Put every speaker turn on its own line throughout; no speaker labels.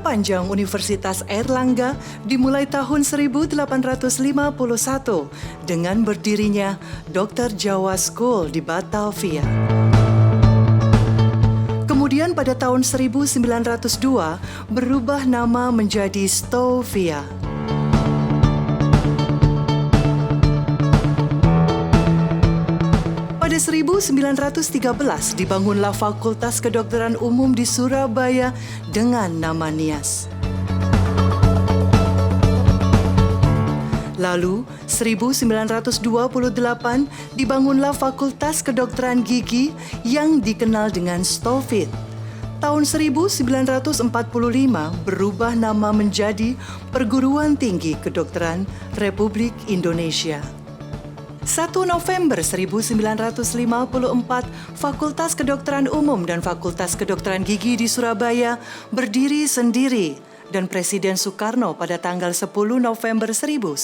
panjang Universitas Airlangga dimulai tahun 1851 dengan berdirinya Dr. Jawa School di Batavia. Kemudian pada tahun 1902 berubah nama menjadi Stovia. Pada 1913 dibangunlah Fakultas Kedokteran Umum di Surabaya dengan nama Nias. Lalu, 1928 dibangunlah Fakultas Kedokteran Gigi yang dikenal dengan Stovit. Tahun 1945 berubah nama menjadi Perguruan Tinggi Kedokteran Republik Indonesia. 1 November 1954, Fakultas Kedokteran Umum dan Fakultas Kedokteran Gigi di Surabaya berdiri sendiri dan Presiden Soekarno pada tanggal 10 November 1954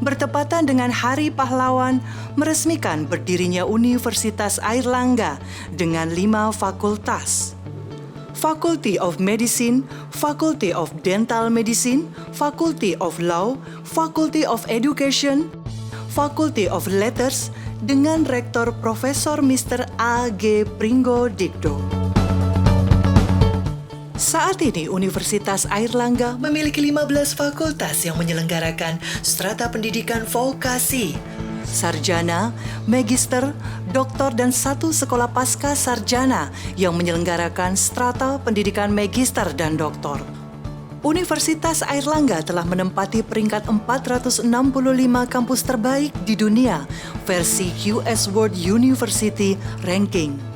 bertepatan dengan Hari Pahlawan meresmikan berdirinya Universitas Airlangga dengan 5 fakultas. Faculty of Medicine, Faculty of Dental Medicine, Faculty of Law, Faculty of Education, Faculty of Letters dengan Rektor Profesor Mr. A.G. Pringgodikdo. Saat ini Universitas Airlangga memiliki 15 fakultas yang menyelenggarakan strata pendidikan vokasi, sarjana, magister, doktor, dan 1 sekolah pasca sarjana yang menyelenggarakan strata pendidikan magister dan doktor. Universitas Airlangga telah menempati peringkat 465 kampus terbaik di dunia versi US World University Ranking.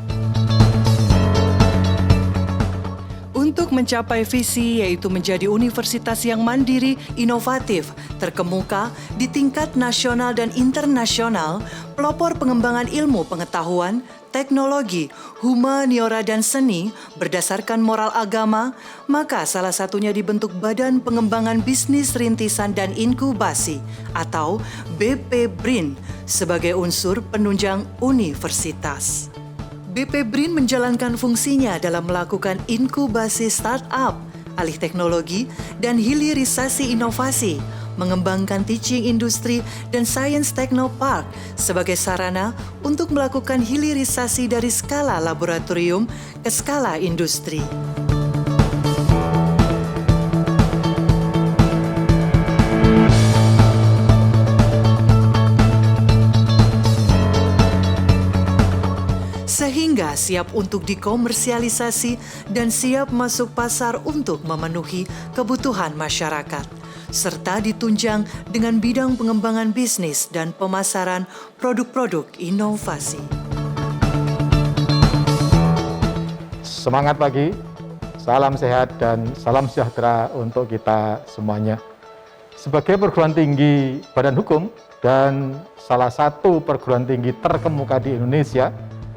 Untuk mencapai visi yaitu menjadi universitas yang mandiri, inovatif, terkemuka di tingkat nasional dan internasional, pelopor pengembangan ilmu pengetahuan, teknologi, humaniora dan seni berdasarkan moral agama, maka salah satunya dibentuk Badan Pengembangan Bisnis Rintisan dan Inkubasi atau BP BRIN sebagai unsur penunjang universitas. BP BRIN menjalankan fungsinya dalam melakukan inkubasi startup, alih teknologi, dan hilirisasi inovasi, mengembangkan teaching industri dan science technopark sebagai sarana untuk melakukan hilirisasi dari skala laboratorium ke skala industri. Sehingga siap untuk dikomersialisasi dan siap masuk pasar untuk memenuhi kebutuhan masyarakat, serta ditunjang dengan bidang pengembangan bisnis dan pemasaran produk-produk inovasi.
Semangat pagi, salam sehat dan salam sejahtera untuk kita semuanya. Sebagai perguruan tinggi badan hukum dan salah satu perguruan tinggi terkemuka di Indonesia,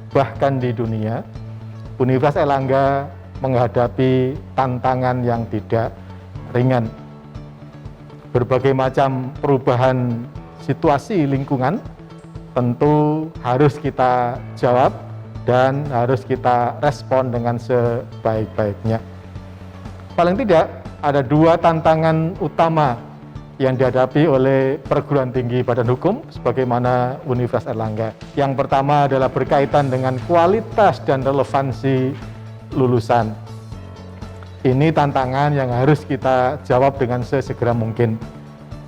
bahkan di dunia, Universitas Airlangga menghadapi tantangan yang tidak ringan. Berbagai macam perubahan situasi lingkungan tentu harus kita jawab dan harus kita respon dengan sebaik-baiknya. Paling tidak ada 2 tantangan utama yang dihadapi oleh perguruan tinggi badan hukum sebagaimana Universitas Airlangga. Yang pertama adalah berkaitan dengan kualitas dan relevansi lulusan. Ini tantangan yang harus kita jawab dengan sesegera mungkin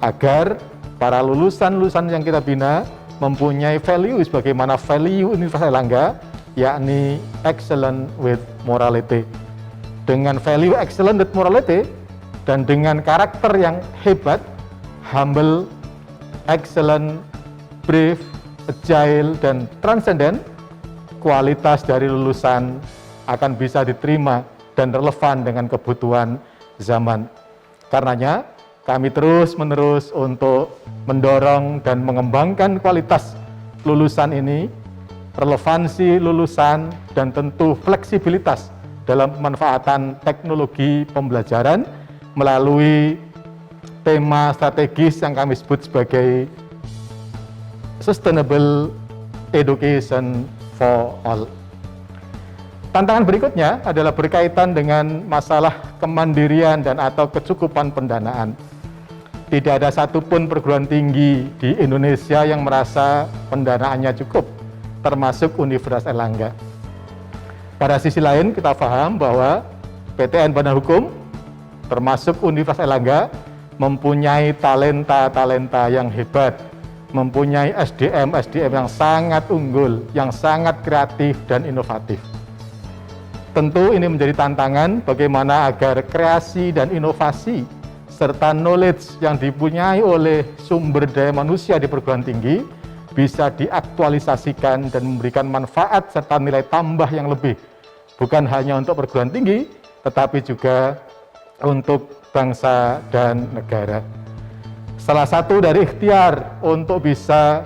agar para lulusan-lulusan yang kita bina mempunyai value sebagaimana value Universitas Airlangga, yakni excellent with morality. Dengan value excellent with morality dan dengan karakter yang hebat, humble, excellent, brave, agile, dan transcendent, kualitas dari lulusan akan bisa diterima dan relevan dengan kebutuhan zaman. Karenanya, kami terus-menerus untuk mendorong dan mengembangkan kualitas lulusan ini, relevansi lulusan, dan tentu fleksibilitas dalam pemanfaatan teknologi pembelajaran melalui tema strategis yang kami sebut sebagai Sustainable Education for All. Tantangan berikutnya adalah berkaitan dengan masalah kemandirian dan atau kecukupan pendanaan. Tidak ada satupun perguruan tinggi di Indonesia yang merasa pendanaannya cukup, termasuk Universitas Airlangga. Pada sisi lain, kita paham bahwa PTN Badan Hukum, termasuk Universitas Airlangga, mempunyai talenta-talenta yang hebat, mempunyai SDM yang sangat unggul, yang sangat kreatif dan inovatif. Tentu ini menjadi tantangan bagaimana agar kreasi dan inovasi serta knowledge yang dipunyai oleh sumber daya manusia di perguruan tinggi bisa diaktualisasikan dan memberikan manfaat serta nilai tambah yang lebih, bukan hanya untuk perguruan tinggi, tetapi juga untuk bangsa dan negara. Salah satu dari ikhtiar untuk bisa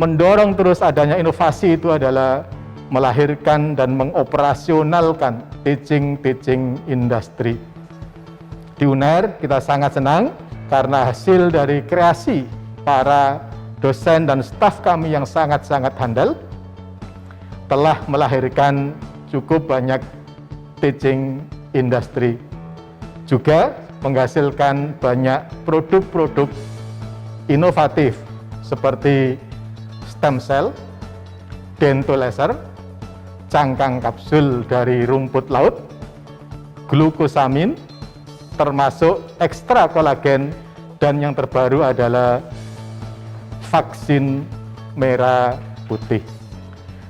mendorong terus adanya inovasi itu adalah melahirkan dan mengoperasionalkan teaching industry. Di UNER kita sangat senang karena hasil dari kreasi para dosen dan staf kami yang sangat-sangat handal telah melahirkan cukup banyak teaching industry. Juga menghasilkan banyak produk-produk inovatif seperti stem cell, dental laser, cangkang kapsul dari rumput laut, glukosamin, termasuk ekstra kolagen, dan yang terbaru adalah vaksin merah putih.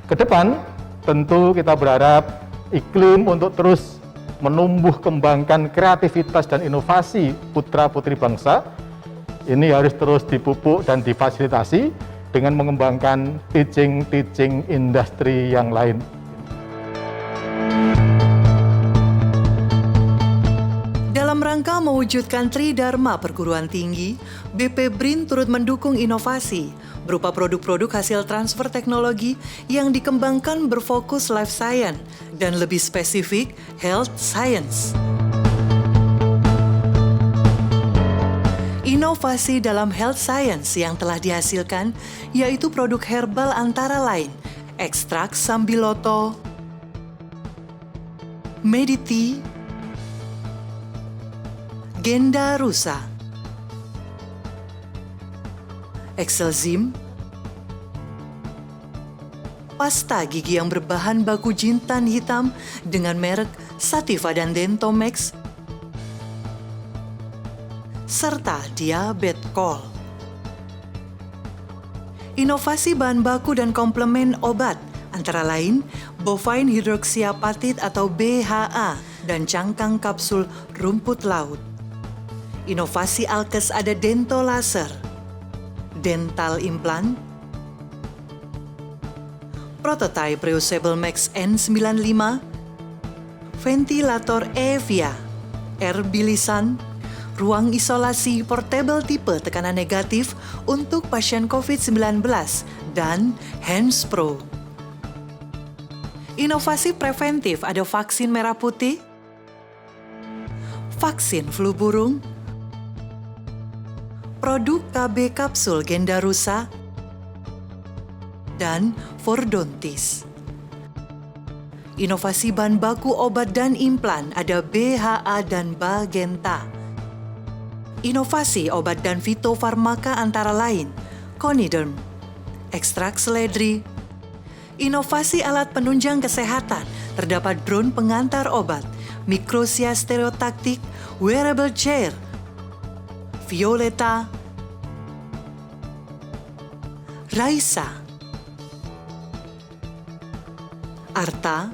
Ke depan, tentu kita berharap iklim untuk terus menumbuh kembangkan kreativitas dan inovasi putra-putri bangsa, ini harus terus dipupuk dan difasilitasi dengan mengembangkan teaching industri yang lain.
Dalam rangka mewujudkan Tridharma perguruan tinggi, BP BRIN turut mendukung inovasi berupa produk-produk hasil transfer teknologi yang dikembangkan berfokus life science dan lebih spesifik health science. Inovasi dalam health science yang telah dihasilkan yaitu produk herbal antara lain ekstrak sambiloto, Mediti, Genda Rusa, Excelzim, pasta gigi yang berbahan baku jintan hitam dengan merek Sativa dan Dentomax, serta Diabetcol. Inovasi bahan baku dan komplemen obat antara lain bovine hydroxyapatite atau BHA dan cangkang kapsul rumput laut. Inovasi alkes ada dental laser, dental implant, prototype reusable Max N95, ventilator Evia, air bilisan, ruang isolasi portable tipe tekanan negatif untuk pasien COVID-19, dan Hands Pro. Inovasi preventif ada vaksin merah putih, vaksin flu burung, produk KB kapsul Genda Rusa, dan Fordontis. Inovasi bahan baku obat dan implan ada BHA dan Bagenta. Inovasi obat dan fitofarmaka antara lain Coniderm, ekstrak seledri. Inovasi alat penunjang kesehatan terdapat drone pengantar obat, Microsia stereotaktik, wearable chair, Violeta, Raisa, Arta,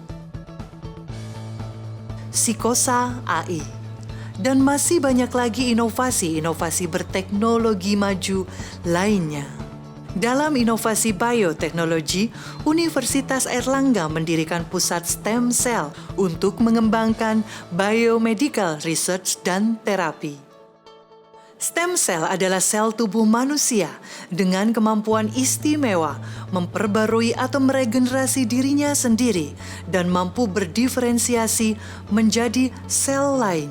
Psikosa AI, dan masih banyak lagi inovasi berteknologi maju lainnya. Dalam inovasi bioteknologi, Universitas Airlangga mendirikan pusat stem cell untuk mengembangkan biomedical research dan terapi. Stem cell adalah sel tubuh manusia dengan kemampuan istimewa memperbarui atau meregenerasi dirinya sendiri dan mampu berdiferensiasi menjadi sel lain.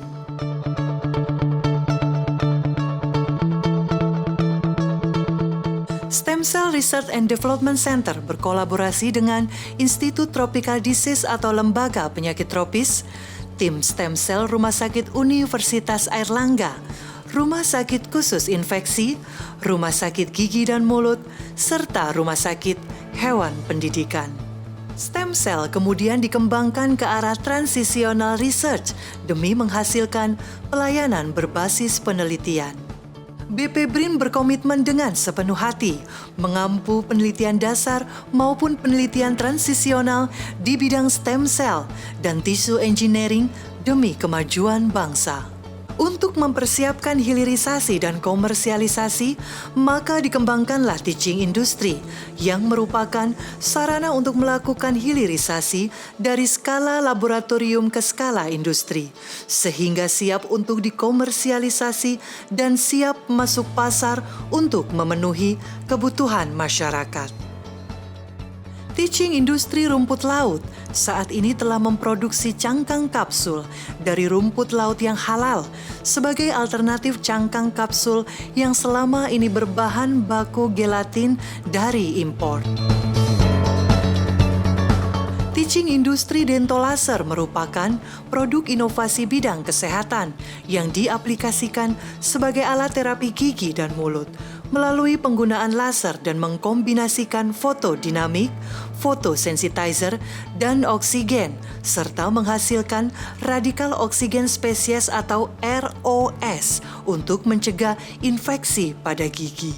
Stem Stem Cell Research and Development Center berkolaborasi dengan Institut Tropical Disease atau Lembaga Penyakit Tropis, tim Stem Cell Rumah Sakit Universitas Airlangga, Rumah Sakit Khusus Infeksi, Rumah Sakit Gigi dan Mulut, serta Rumah Sakit Hewan Pendidikan. Stem cell kemudian dikembangkan ke arah transitional research demi menghasilkan pelayanan berbasis penelitian. BP BRIN berkomitmen dengan sepenuh hati mengampu penelitian dasar maupun penelitian transisional di bidang stem cell dan tissue engineering demi kemajuan bangsa. Untuk mempersiapkan hilirisasi dan komersialisasi, maka dikembangkanlah teaching industri yang merupakan sarana untuk melakukan hilirisasi dari skala laboratorium ke skala industri, sehingga siap untuk dikomersialisasi dan siap masuk pasar untuk memenuhi kebutuhan masyarakat. Teaching industri rumput laut saat ini telah memproduksi cangkang kapsul dari rumput laut yang halal sebagai alternatif cangkang kapsul yang selama ini berbahan baku gelatin dari impor. Teaching industri dentolaser merupakan produk inovasi bidang kesehatan yang diaplikasikan sebagai alat terapi gigi dan mulut melalui penggunaan laser dan mengkombinasikan fotodinamik, fotosensitizer, dan oksigen, serta menghasilkan radikal oksigen spesies atau ROS untuk mencegah infeksi pada gigi.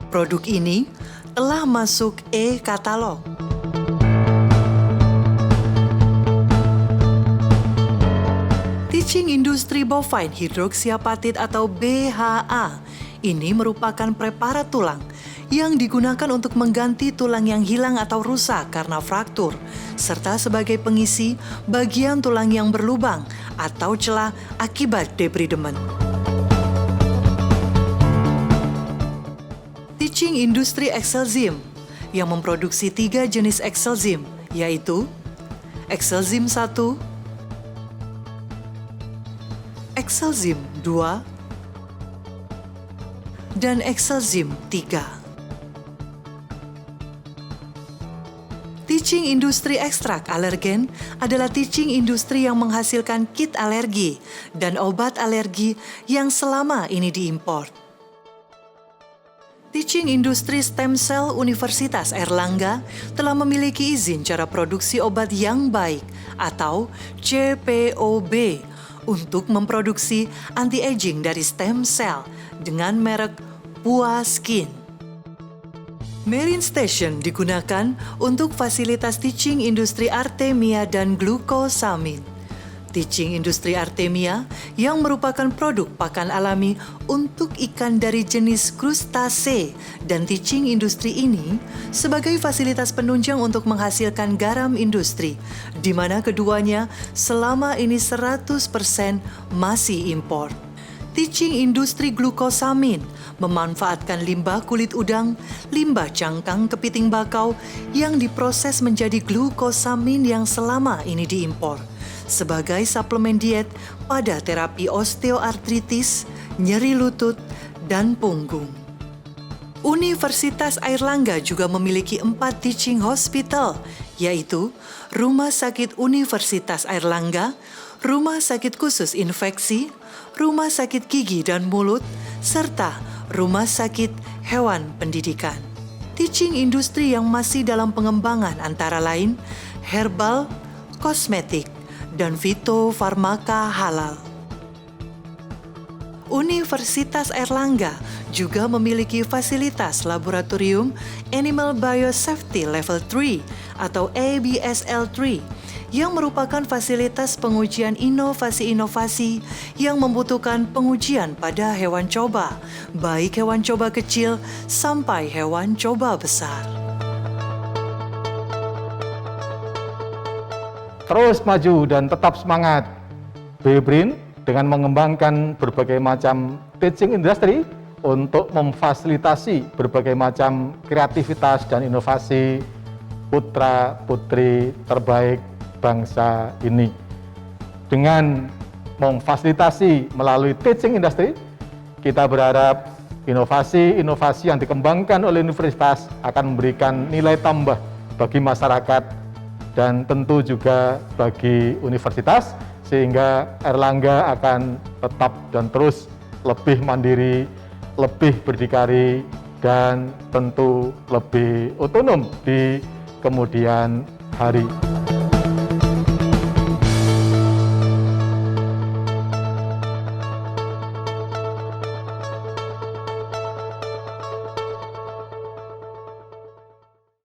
Produk ini telah masuk e-katalog. Teaching industri bovine hidroksiapatit atau BHA ini merupakan preparat tulang yang digunakan untuk mengganti tulang yang hilang atau rusak karena fraktur, serta sebagai pengisi bagian tulang yang berlubang atau celah akibat debridement. Teaching industri Excelzyme yang memproduksi 3 jenis Excelzyme, yaitu Excelzyme 1, Excelzyme 2, dan Excelzyme 3. Teaching industri ekstrak alergen adalah teaching industri yang menghasilkan kit alergi dan obat alergi yang selama ini diimpor. Teaching industri stem cell Universitas Airlangga telah memiliki izin cara produksi obat yang baik atau CPOB untuk memproduksi anti-aging dari stem cell dengan merek Pua Skin. Marine Station digunakan untuk fasilitas teaching industri Artemia dan glukosamin. Teaching industri Artemia yang merupakan produk pakan alami untuk ikan dari jenis krustase dan teaching industri ini sebagai fasilitas penunjang untuk menghasilkan garam industri, di mana keduanya selama ini 100% masih impor. Teaching industri glukosamin memanfaatkan limbah kulit udang, limbah cangkang kepiting bakau yang diproses menjadi glukosamin yang selama ini diimpor sebagai suplemen diet pada terapi osteoartritis, nyeri lutut, dan punggung. Universitas Airlangga juga memiliki 4 teaching hospital, yaitu Rumah Sakit Universitas Airlangga, Rumah Sakit Khusus Infeksi, Rumah Sakit Gigi dan Mulut, serta Rumah Sakit Hewan Pendidikan. Teaching industri yang masih dalam pengembangan antara lain herbal, kosmetik, dan fitofarmaka halal. Universitas Airlangga juga memiliki fasilitas laboratorium Animal Biosafety Level 3 atau ABSL3 yang merupakan fasilitas pengujian inovasi-inovasi yang membutuhkan pengujian pada hewan coba, baik hewan coba kecil sampai hewan coba besar.
Terus maju dan tetap semangat. BRIN dengan mengembangkan berbagai macam teaching industry untuk memfasilitasi berbagai macam kreativitas dan inovasi putra-putri terbaik bangsa ini. Dengan memfasilitasi melalui teaching industry, kita berharap Inovasi-inovasi yang dikembangkan oleh universitas akan memberikan nilai tambah bagi masyarakat dan tentu juga bagi universitas, sehingga Airlangga akan tetap dan terus lebih mandiri, lebih berdikari, dan tentu lebih otonom di kemudian hari.